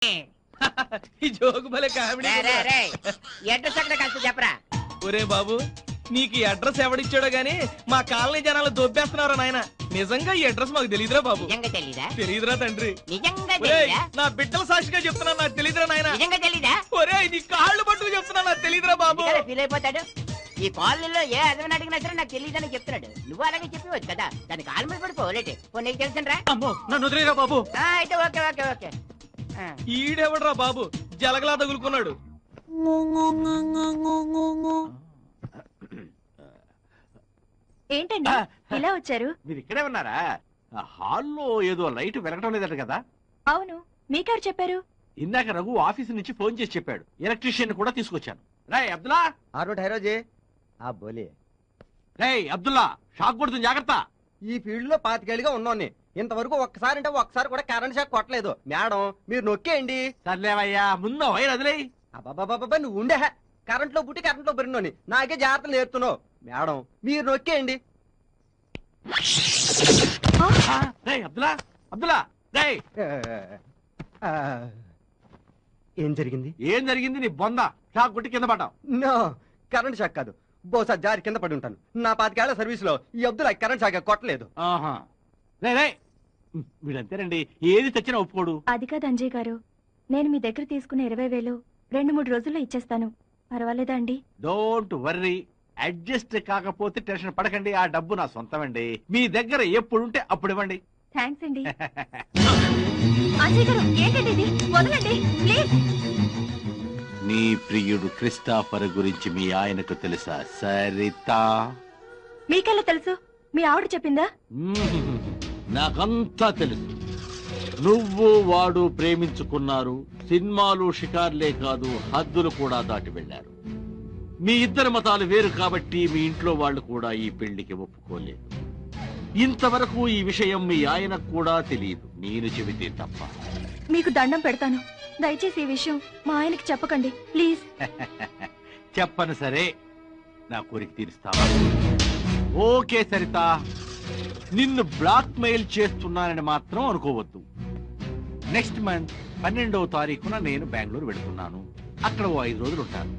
ఈ జోకు భలే comedy. Address ఎక్కడ కలిసి చెప్పరా. ఒరే బాబు, నీకు ఈ అడ్రస్ ఎవడిచ్చాడో గానీ మా కాలనీ జనాలు దొబ్బేస్తున్నారా నాయన. నిజంగా ఈ అడ్రస్ మాకు తెలియదురా బాబు. తెలీదురా తండ్రి. నా బిడ్డల సాక్షిగా చెప్తున్నా, నాకు తెలీదురా నాయన. ఒరే నీ కాళ్ళు పట్టుకు చెప్తున్నా, నాకు తెలీదురా బాబు. ఫీల్ అయిపోతాడు. ఈ కాలనీలో ఏ అదవని అడిగినా సరే నాకు తెలియదని చెప్తున్నాడు. నువ్వు అలాగే చెప్పవచ్చు కదా, దానికి కాలు మీద పడిపోలేటే. నీకు తెలుసరా? నన్ను వదిలేరా బాబు. అయితే ఓకే ఓకే ఓకే. ఈడెవడరా బాబు జలగలా తగులుకున్నాడు. ఏంటండి ఇలా వచ్చారు? మీరు ఇక్కడే ఉన్నారా? హాల్లో ఏదో లైట్ వెలగటం లేదట కదా? అవును, మీకెవరు చెప్పారు? ఇందాక రఘు ఆఫీస్ నుంచి ఫోన్ చేసి చెప్పాడు. ఎలక్ట్రీషియన్ కూడా తీసుకొచ్చాను. రాయ్ అబ్దుల్లా. రేయ్ అబ్దుల్లా, షాక్ కొడుతుంది, జాగ్రత్త. ఈ ఫీల్డ్ లో 25 ఏళ్ళుగా ఉన్నాను. ఇంతవరకు ఒక్కసారి అంటే ఒక్కసారి కూడా కరెంట్ షాక్ కొట్టలేదు. మేడం మీరు నొక్కేయండి. సర్లేవయ్యా, ముందు వైర్ వదిలే. అబ్బాబాబా నువ్వు ఉండే కరెంట్ లో పుట్టి కరెంట్ లో పెరిగినోని నాకే జాగ్రత్తలు నేర్తున్నావు. మేడం మీరు నొక్కేయండి. అబ్దుల్లా అబ్దుల్లా రేయ్. ఏం జరిగింది? ఏం జరిగింది? నీ బొంద షాక్ కొట్టి కింద పడ్డావు. నో, కరెంట్ షాక్ కాదు, బహుశా జారి కింద పడి ఉంటాను. నా 25 ఏళ్ల సర్వీస్ లో ఈ అబ్దుల్లా కరెంట్ షాక్ కొట్టలేదు. వీడంతేనండి, ఏది తెచ్చినా ఒప్పుకోడు. అది కాదు అంజయ్ గారు, నేను మీ దగ్గర తీసుకున్న 20,000 2-3 రోజుల్లో ఇచ్చేస్తాను. పర్వాలేదా అండి? డోంట్ వర్రీ, అడ్జస్ట్ కాకపోతే టెన్షన్ పడకండి. ఆ డబ్బు నా సొంతమండి. మీ దగ్గర ఎప్పుడుంటే అప్పుడు ఇవ్వండి. థ్యాంక్స్ అండి. అంజయ్ గారు ఏంటండి ఇది? వదలండి ప్లీజ్. నీ ప్రియుడు క్రిస్టాఫర్ గురించి మీ ఆయనకు తెలుసా సరిత? మీకెలా తెలుసు? మీ ఆవిడ చెప్పిందా? నాకంతా తెలుసు. నువ్వు వాడు ప్రేమించుకున్నారు. సినిమాలు షికార్లే కాదు, హద్దులు కూడా దాటి వెళ్లారు. మీ ఇద్దరి మతాలు వేరు కాబట్టి మీ ఇంట్లో వాళ్ళు కూడా ఈ పెళ్లికి ఒప్పుకోలేదు. ఇంతవరకు ఈ విషయం మీ ఆయనకు కూడా తెలియదు, నేను చెబితే తప్ప. మీకు దండం పెడతాను, దయచేసి ఈ విషయం మా ఆయనకి చెప్పకండి ప్లీజ్. చెప్పను సరే, నా కోరిక తీరుస్తావా? ఓకే సరిత, నిన్ను బ్లాక్ మెయిల్ చేస్తున్నానని మాత్రం అనుకోవద్దు. నెక్స్ట్ మంత్ 12వ తారీఖున నేను బెంగళూరు వెళుతున్నాను. అక్కడ 5 రోజులు ఉంటాను.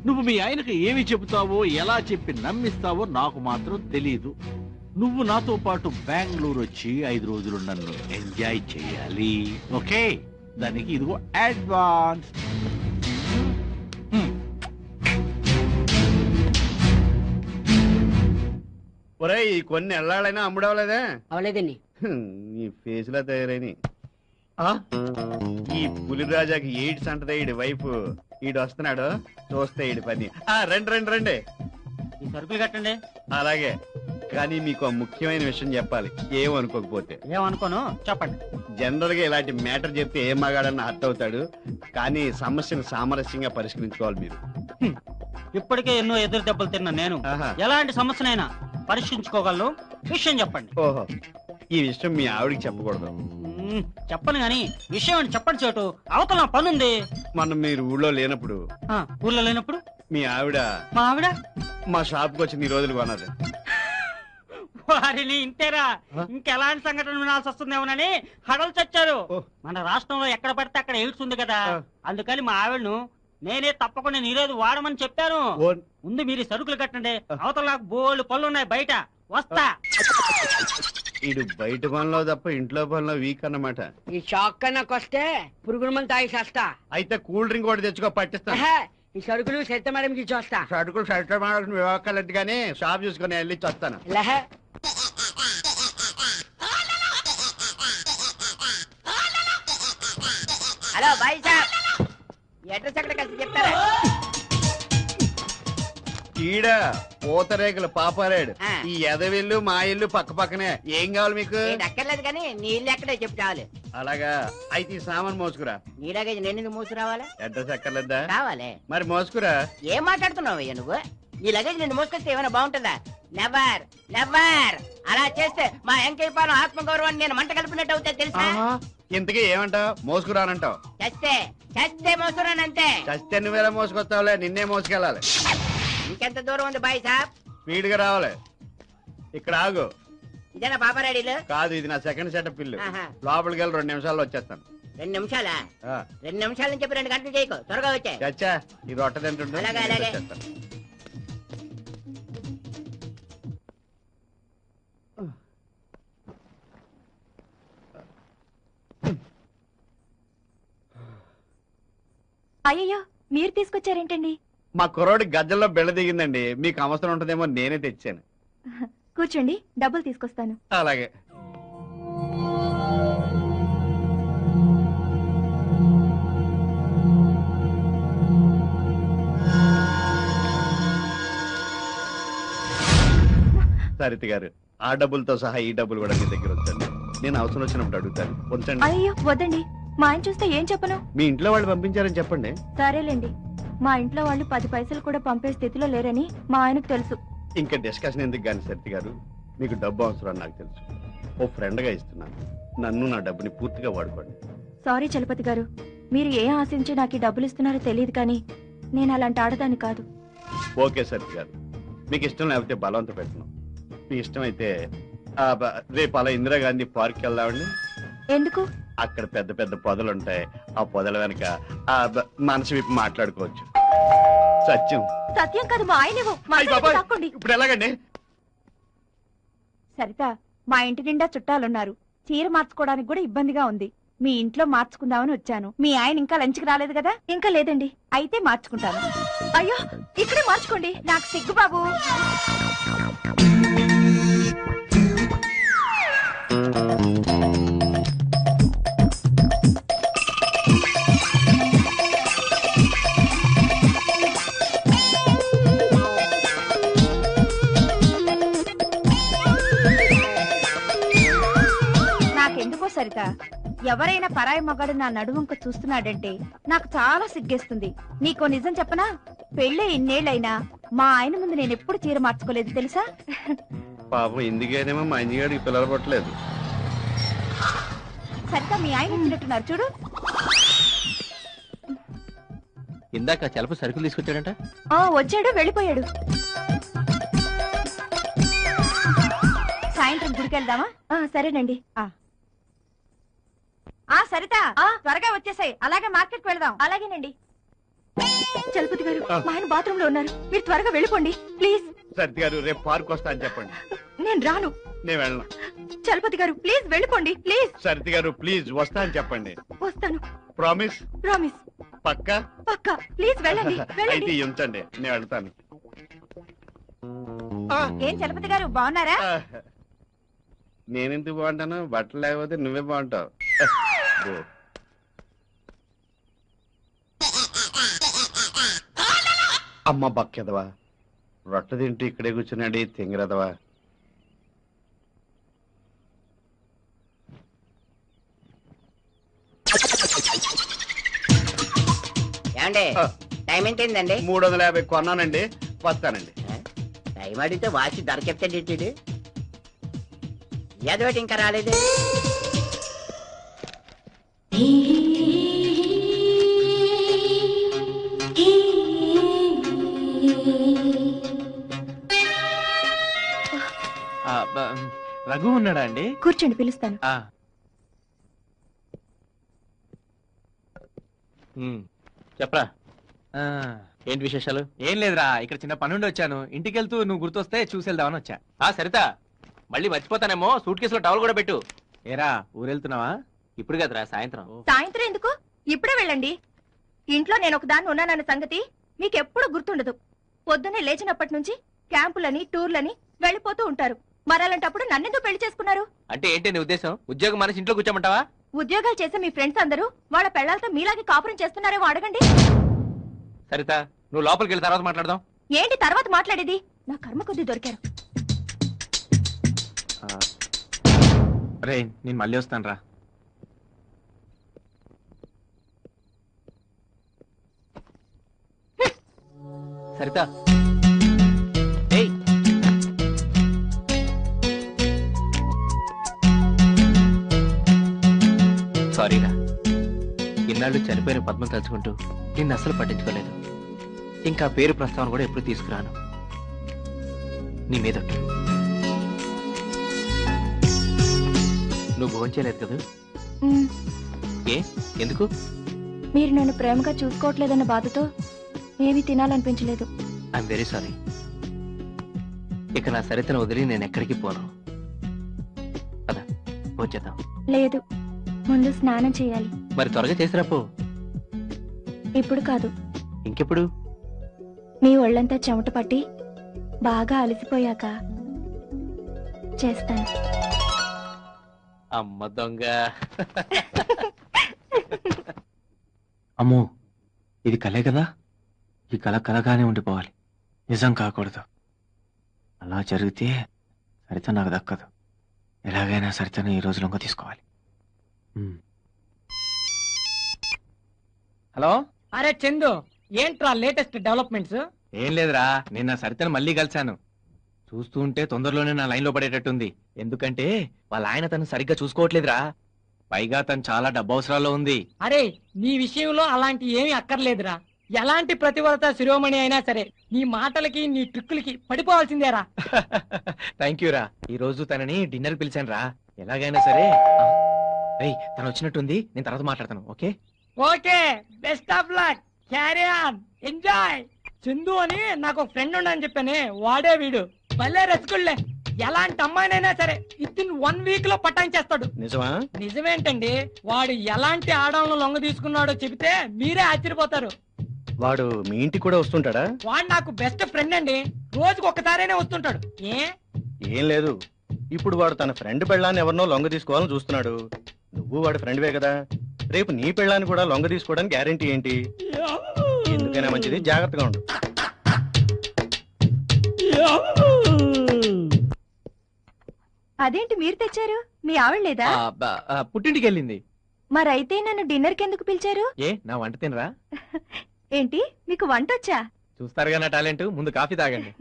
నువ్వు మీ ఆయనకు ఏమి చెబుతావో, ఎలా చెప్పి నమ్మిస్తావో నాకు మాత్రం తెలీదు. నువ్వు నాతో పాటు బెంగళూరు వచ్చి 5 రోజులు నన్ను ఎంజాయ్ చేయాలి. ఓకే? దానికి ఇదిగో అడ్వాన్స్. ఒరే, ఈ కొన్ని ఎల్లాడైనా అమ్ముడవలేదా? అవలేదండి. ఈ ఫేస్ లా తయారైన ఈ పులిరాజాకి ఎయిడ్స్ అంటదే ఈడి వైఫ్. ఈడు వస్తున్నాడు, చూస్తే ఈడి పని. రండి రండి రండి, ఈ సరుకులు కట్టండి. అలాగే, కానీ మీకు ముఖ్యమైన విషయం చెప్పాలి, ఏమనుకోకపోతే. ఏమనుకోను, చెప్పండి. జనరల్ గా ఇలాంటి మ్యాటర్ చెప్తే ఏం మగాడన్న హర్ట్ అవుతాడు, కానీ సమస్యను సామరస్యంగా పరిష్కరించుకోవాలి మీరు. ఇప్పటికే ఎన్నో ఎదురు దెబ్బలు తిన్నా నేను. ఎలాంటి సమస్యనైనా పరిష్కరించుకోగలను. విషయం చెప్పండి. ఓహో, ఈ విషయం మీ ఆవిడికి చెప్పకూడదు. చెప్పను గాని విషయం చెప్పండి. చోటు అవతల నా పనుంది. మనం మీరు ఊళ్ళో లేనప్పుడు. ఊళ్ళో లేనప్పుడు మీ ఆవిడ మా ఆవిడ మా షాప్ కు వచ్చి 2 రోజులు కొన్నది. వారిని ఇంతేరా, ఇంకెలాంటి సంఘటన వినాల్సి వస్తుందేమోనని హడలు చచ్చారు. మన రాష్ట్రంలో ఎక్కడ పడితే అక్కడ ఎయిడ్స్ ఉంది కదా, అందుకని మా ఆవిడను నేనే తప్పకుండా నీరోజు వాడమని చెప్పాను. ముందు మీరు సరుకులు కట్టండి, అవతల నాకు బోల్డ్ పనులు ఉన్నాయి బయట. వస్తా. ఇడు బయట పనిలో తప్ప ఇంట్లో పనిలో వీక్ అన్నమాట. ఈ షాక్ కన్నాకు వస్తే పురుగుల మంది తాగి చేస్తా. అయితే కూల్ డ్రింక్ కూడా తెచ్చుకో, పట్టిస్తా. ఈ సరుకులు సరిత మేడంకి ఇచ్చేస్తా. సరుకులు సరిత మేడం వివాహాలెట్టు గానీ షాప్ చూసుకుని వెళ్ళి వస్తాను. హలో బాయ్ సార్, అడ్రస్ ఎక్కడ కలిసి చెప్తారా? ఈడ పూతరేకులు పాపారాడు. ఈ ఎదవిల్లు మా ఇల్లు పక్క పక్కనే. ఏం కావాలి మీకు? అక్కర్లేదు కానీ నీ ఇల్లు ఎక్కడే చెప్పు చాలు. అలాగా, అయితే ఈ సామాన్ మోసుకురా. నీ లగేజ్ నేను మోసుకురావాలా? అడ్రస్ ఎక్కర్లేదా? కావాలి. మరి మోసుకురా. ఏం మాట్లాడుతున్నావు అయ్యా నువ్వు? నీ లగేజ్ నిన్ను మోసుకొస్తే ఏమైనా బాగుంటుందా? Never never. అలా చేస్తే మా ఎంకై పాలెం ఆత్మగౌరవాన్ని నేను మంట కలిపినట్టు అవుతా తెలుసా? ఇంతకీ ఏమంటావు? మోసుకురానంటావు? చస్తే చస్తే మోసుకురానంతే. చస్తే నువ్వేలా మోసుకొస్తావులే, నిన్నే మోసుకెళ్ళాలి. ఇంకెంత దూరం ఉంది బాయ్ సాబ్? స్పీడ్ గా రావాలి. ఇక్కడ ఆగు. ఇదేనా పాపారెడీలు? కాదు, ఇది నా సెకండ్ సెటప్ ఇల్లు. లోపలికి వెళ్ళి 2 నిమిషాల్లో వచ్చేస్తాను. 2 నిమిషాలా? ఆ, 2 నిమిషాల నుంచి 2 గంటలు చేయకు, త్వరగా వచ్చే. చచ్చా ఈ రొట్ట తింటుండు. అలాగే, అలాగే. వచ్చేస్తా. అయ్యయ్యో మీరు తీసుకొచ్చారేంటండి? మా కుర్రోడి గజ్జల్లో బెళ్ళ దిగిందండి, మీకు అవసరం ఉంటుందేమో నేనే తెచ్చాను. కూర్చోండి, డబ్బులు తీసుకొస్తాను. అలాగే. సరిత గారు, ఆ డబ్బులతో సహా ఈ డబ్బులు కూడా మీ దగ్గర ఉంచండి. నేను అవసరం వచ్చినప్పుడు అడుగుతాను. ఉంచండి. అయ్యో వద్దండి, మా ఆయన చూస్తే ఏం చెప్పను? మీ ఇంట్లో వాళ్ళు పంపించారని చెప్పండి. సరేలేండి, మా ఇంట్లో వాళ్ళు 10 పైసలు కూడా పంపే స్థితిలో లేరని మా ఆయనకు తెలుసు. ఇంకా డిస్కషన్ ఎందుకు కానీ సరిత గారు, మీకు డబ్బు అవసరం అని నాకు తెలుసు. ఓ ఫ్రెండ్ గా ఇస్తున్నాను, నన్ను నా డబ్బుని పూర్తిగా వాడుకోండి. సారీ చలపతి గారు, మీరు ఏం ఆశించి నాకు ఈ డబ్బులు ఇస్తున్నారో తెలియదు కానీ నేను అలాంటి ఆడదాన్ని కాదు. ఓకే సరిత గారు, మీకు ఇష్టం లేకపోతే బలవంత పెట్టను. మీ ఇష్టం అయితే రేపు అలా ఇందిరాగాంధీ పార్క్ వెళ్దామండి. ఎందుకు? అక్కడ పెద్ద పెద్ద పొదలు ఉంటాయి, ఆ పొదల వెనక మనసు విప్పి మాట్లాడుకోవచ్చు. సత్యం. సత్యం కాదు, మా ఆయనేవో. అయ్ బాబాయ్, ఇప్పుడు ఎలాగండి? సరిత, మా ఇంటి నిండా చుట్టాలున్నారు. చీర మార్చుకోవడానికి కూడా ఇబ్బందిగా ఉంది. మీ ఇంట్లో మార్చుకుందామని వచ్చాను. మీ ఆయన ఇంకా లంచ్కి రాలేదు కదా? ఇంకా లేదండి. అయితే మార్చుకుంటాను. అయ్యో ఇక్కడే మార్చుకోండి. నాకు సిగ్గు బాబు. నాకెందుకో సరిత, ఎవరైనా పరాయి మగాడు నా నడువంక చూస్తున్నాడంటే నాకు చాలా సిగ్గేస్తుంది. నీకో నిజం చెప్పనా? పెళ్ళే ఇన్నేళ్లైనా మా ఆయన ముందు నేను ఎప్పుడు చీర మార్చుకోలేదు తెలుసా? పాపం ఎందుకేనేమో మా ఇంటిగాడికి పిల్లలు పట్టలేదు. సరిత, మీ ఆయన ఇచ్చినట్టున్నారు చూడు. ఇందాక చలప సరుకులు తీసుకొచ్చాడంట. వచ్చాడు, వెళ్ళిపోయాడు. సాయంత్రం గుడికి వెళ్దామా? సరేనండి. సరిత, త్వరగా వచ్చేసాయి. అలాగే మార్కెట్ కి వెళ్దాం. అలాగేనండి. చలపతి గారు, మా ఆయన బాత్రూమ్ లో ఉన్నారు, మీరు త్వరగా వెళ్ళిపోండి ప్లీజ్. సరిత గారు, రేపు పార్క్ వస్తా అని చెప్పండి. నేను రాను. నేను వెళ్ళను. చలపతి గారు ప్లీజ్ వెళ్ళిపోండి ప్లీజ్. సరిత గారు ప్లీజ్ వస్తా అని చెప్పండి. వస్తాను. ప్రామిస్? ప్రామిస్. పక్కా? పక్కా. ప్లీజ్ వెళ్ళండి అయితే వెళ్ళండి. ఉంచండి, నేను వెళ్తాను. ఏం చలపతి గారు బాగున్నారా? నేనెందుకు బాగుంటాను? బట్టలు లేకపోతే నువ్వే బాగుంటావు. అమ్మ బక్కెదవా, రొట్టె తింటూ ఇక్కడే కూర్చున్నాడు తింగరదవా. ఏమండి, టైం ఎంత అయిందండి? 350 కొన్నానండి, వస్తానండి. టైం అడిగితే వాచి ధర చెప్తాడు. ఏదోటి ఇంకా రాలేదు. రఘు ఉన్నాడా అండి? కూర్చోండి, పిలుస్తాను. చెప్పరా, ఏంటి విశేషాలు? ఏం లేదురా, ఇక్కడ చిన్న పనుండి వచ్చాను. ఇంటికి వెళ్తూ నువ్వు గుర్తొస్తే చూసి వెళ్దామని వచ్చా. సరిత, మళ్ళీ మర్చిపోతానేమో, సూట్ కేసులో టవల్ కూడా పెట్టు. ఏరా, ఊరెళ్తున్నావా? ఇప్పుడు కదరా, సాయంత్రం. సాయంత్రం ఎందుకు? ఇప్పుడే వెళ్ళండి. ఇంట్లో నేను ఒకదాన్ని ఉన్నానన్న సంగతి మీకెప్పుడు గుర్తుండదు. పొద్దున్నే లేచినప్పటి నుంచి క్యాంపులని టూర్లని వెళ్ళిపోతూ ఉంటారు. మరలాంటప్పుడు నన్నెందుకు పెళ్లి చేసుకున్నారు? అంటే ఏంటి నీ ఉద్దేశం? ఉద్యోగం మనసి ఇంట్లో కూర్చోమంటావా? ఉద్యోగాలు చేసే మీ ఫ్రెండ్స్ అందరూ వాళ్ళ పెళ్లాలతో మీలాగే కాపురం చేస్తున్నారేమో అడగండి. సరిత, నువ్వు లోపలికి వెళ్ళి తర్వాత మాట్లాడదాం. ఏంటి తర్వాత మాట్లాడేది? నా కర్మ కొద్దీ దొరికారు. రే, నేను మళ్ళీ వస్తాను రా. సరిత, సారీరా, ఇన్నాళ్ళు చనిపోయిన పద్మం తలుచుకుంటూ నిన్ను అస్సలు పట్టించుకోలేదు. ఇంకా పేరు ప్రస్తావన కూడా ఎప్పుడు తీసుకురాను. నీ మీద నువ్వు భోంచేయలేదు కదా? ఏ ఎందుకు? మీరు నన్ను ప్రేమగా చూసుకోవట్లేదన్న బాధతో ఏమీ తినాలనిపించలేదు. I'm very sorry. ఇక నా సరితను వదిలి నేను ఎక్కడికి పోను. పద వచ్చేద్దాం. లేదు, ముందు స్నానం చేయాలి. మరి త్వరగా చేసిరా పో. ఇప్పుడు కాదు, ఇంకెప్పుడు? మీ ఒళ్ళంతా చెమట పట్టి బాగా అలసిపోయాక చేస్తాను. అమ్మ దొంగ. అమ్మో, ఇది కలే కదా. ఈ కళ కలగానే ఉండిపోవాలి, నిజం కాకూడదు. అలా జరిగితే సరిత నాకు దక్కదు. ఎలాగైనా సరితను ఈ రోజు లొంగ తీసుకోవాలి. హలో, అరే చందు, ఏంట్రా లేటెస్ట్ డెవలప్మెంట్స్? ఏం లేదురా, నిన్న సరితను మళ్ళీ కలిశాను. చూస్తూ ఉంటే తొందరలోనే నా లైన్ లో పడేటట్టుంది. ఎందుకంటే వాళ్ళ ఆయన తను సరిగ్గా చూసుకోవట్లేదురా. పైగా తను చాలా డబ్బు అవసరాల్లో ఉంది. అరే, నీ విషయంలో అలాంటి ఏమీ అక్కర్లేదురా. ఎలాంటి ప్రతివరత శిరోమణి అయినా సరే నీ మాటలకి నీ ట్రిక్కులకి పడిపోవాల్సిందేరా. థ్యాంక్ యూ రా. ఈ రోజు తనని డిన్నర్ పిలిచాను రా. ఎలాగైనా సరే తను వచ్చినట్టుంది, నేను తర్వాత మాట్లాడతాను. Okay okay, best of luck, carry on, enjoy. Chandu అని నాకు ఒక ఫ్రెండ్ ఉండని చెప్పానే, వాడే వీడు. భలే రసికుళ్ళే. ఎలాంటి అమ్మాయినైనా సరే వితిన్ 1 వీక్ లో పటాయించేస్తాడు. నిజమా? నిజమేంటండి, వాడు ఎలాంటి ఆడవాళ్ళను లొంగ తీసుకున్నాడో చెబితే మీరే ఆశ్చర్యపోతారు. వాడు మీ ఇంటికి కూడా వస్తుంటాడా? వాడు నాకు బెస్ట్ ఫ్రెండ్ అండి. రోజుకు ఒక్కసారైనా వస్తుంటాడు. ఏం లేదు, ఇప్పుడు వాడు తన ఫ్రెండ్ పెళ్ళాన్ని ఎవరినో లొంగ తీసుకోవాలని చూస్తున్నాడు. నువ్వు వాడి ఫ్రెండ్వే కదా, రేపు నీ పెళ్ళాన్ని కూడా లొంగ తీసుకోవడానికి గ్యారెంటీ ఏంటి? ఎందుకైనా మంచిది, జాగ్రత్తగా ఉండు. అదేంటి మీరు తెచ్చారు? మీ ఆవిడ లేదా? పుట్టింటికి వెళ్ళింది. మరైతే నన్ను డిన్నర్ కి ఎందుకు పిలిచారు? ఏ నా వంట తినరా? ఏంటి, మీకు వంట వచ్చా? చూస్తారుగా నా టాలెంట్. ముందు కాఫీ తాగండి.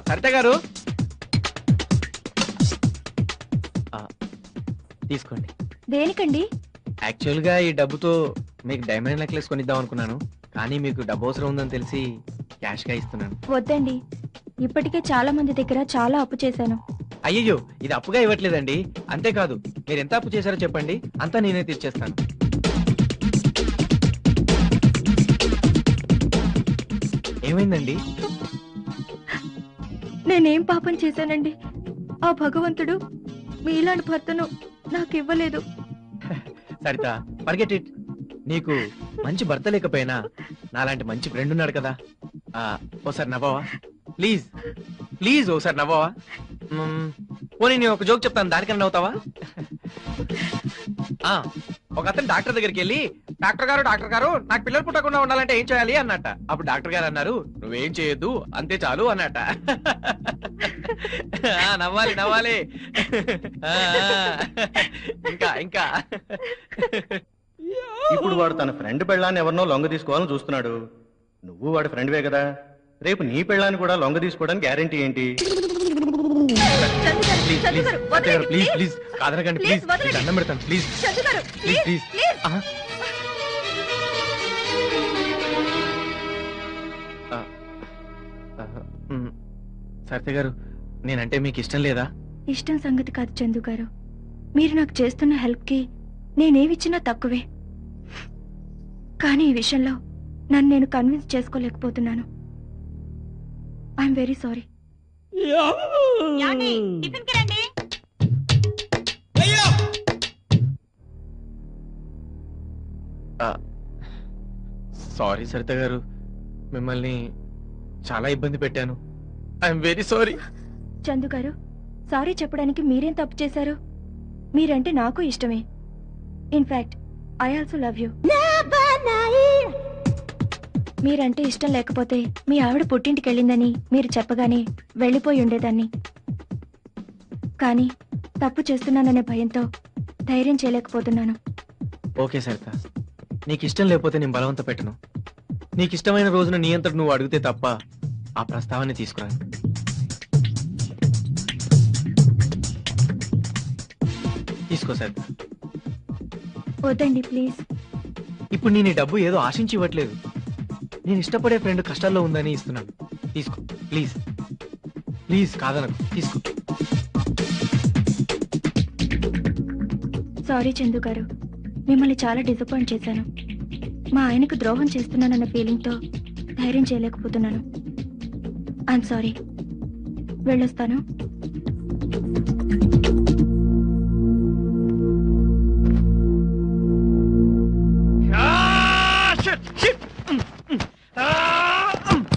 సరిత గారు తీసుకోండి. దేనికండి? యాక్చువల్ గా ఈ డబ్బుతో మీకు డైమండ్ నెక్లెస్ కొనిద్దాం అనుకున్నాను, కానీ మీకు డబ్బు అవసరం ఉందని తెలిసి క్యాష్ గా ఇస్తున్నాను. వద్దండి, ఇప్పటికే చాలా మంది దగ్గర చాలా అప్పు చేశాను. అయ్యయ్యో, ఇది అప్పుగా ఇవ్వట్లేదండి. అంతేకాదు, మీరు ఎంత అప్పు చేశారో చెప్పండి, అంతా నేనే తీర్చేస్తాను. ఏమైందండి? నేనేం పాపం చేశానండి? ఆ భగవంతుడు మీలాంటి భర్తను నాకు ఇవ్వలేదు. Saritha, forget it. నీకు మంచి భర్త లేకపోయినా నాలాంటి మంచి ఫ్రెండ్ ఉన్నాడు కదా. ఓసారి నవ్వవా ప్లీజ్? ప్లీజ్ ఓసారి నవ్వవా? పోనీ నేను ఒక జోక్ చెప్తాను, దానికన్నా నవ్వుతావా? ఒక అతను డాక్టర్ దగ్గరికి వెళ్ళి, డాక్టర్ గారు నాకు పిల్లలు పుట్టకుండా ఉండాలంటే ఏం చేయాలి అన్నట్ట. అప్పుడు డాక్టర్ గారు అన్నారు, నువ్వేం చేయొద్దు, అంతే చాలు అన్నట్ట. నవ్వాలి నవ్వాలి. ఇంకా ఇంకా ఇప్పుడు వాడు తన ఫ్రెండ్ పెళ్ళాన్ని ఎవరినో లొంగ తీసుకోవాలని చూస్తున్నాడు. నువ్వు వాడి ఫ్రెండ్వే కదా, రేపు నీ పెళ్ళాన్ని కూడా లొంగ తీసుకోవడానికి గ్యారెంటీ ఏంటి? ప్లీజ్ ప్లీజ్ కాదనకండి, ప్లీజ్ దండం పెడతాను, ప్లీజ్ ప్లీజ్ ప్లీజ్. సరిత గారు, నేనంటే మీకు ఇష్టం లేదా? ఇష్టం సంగతి కాదు చందు గారు, మీరు నాకు చేస్తున్న హెల్ప్ కి నేనేమిచ్చినా తక్కువే. కానీ ఈ విషయంలో నన్ను నేను కన్విన్స్ చేసుకోలేకపోతున్నాను. I'm very sorry. Sorry Saritha గారు, మిమ్మల్ని చాలా ఇబ్బంది పెట్టాను. I'm very sorry. చందు గారు, సారీ చెప్పడానికి మీరేం తప్పు చేశారు? మీరంటే నాకు ఇష్టమే. In fact I also love you. మీరంటే ఇష్టం లేకపోతే మీ ఆవిడ పుట్టింటికి వెళ్ళిందని మీరు చెప్పగానే వెళ్ళిపోయి ఉండేదాన్ని. కానీ తప్పు చేస్తున్నాననే భయంతో ధైర్యం చేయలేకపోతున్నాను. ఓకే సరిత, నీకు ఇష్టం లేకపోతే నేను బలవంత పెట్టను. నీకు ఇష్టమైన రోజున నీ అంతటి నువ్వు అడిగితే తప్ప ఆ ప్రస్తావాన్ని తీసుకురాను. తీసుకో సరిత. వద్దండి ప్లీజ్. ఇప్పుడు నేను ఈ డబ్బు ఏదో ఆశించి ఇవ్వట్లేదు, నేను ఇష్టపడే ఫ్రెండ్ కష్టాల్లో ఉందని ఇస్తున్నాను. తీసుకో. ప్లీజ్ ప్లీజ్ కాదనకు, తీసుకో. సారీ చందు గారు, మిమ్మల్ని చాలా డిసప్పాయింట్ చేశాను. మా ఆయనకు ద్రోహం చేస్తున్నానన్న ఫీలింగ్తో ధైర్యం చేయలేకపోతున్నాను. I'm sorry. వెళ్ళొస్తాను.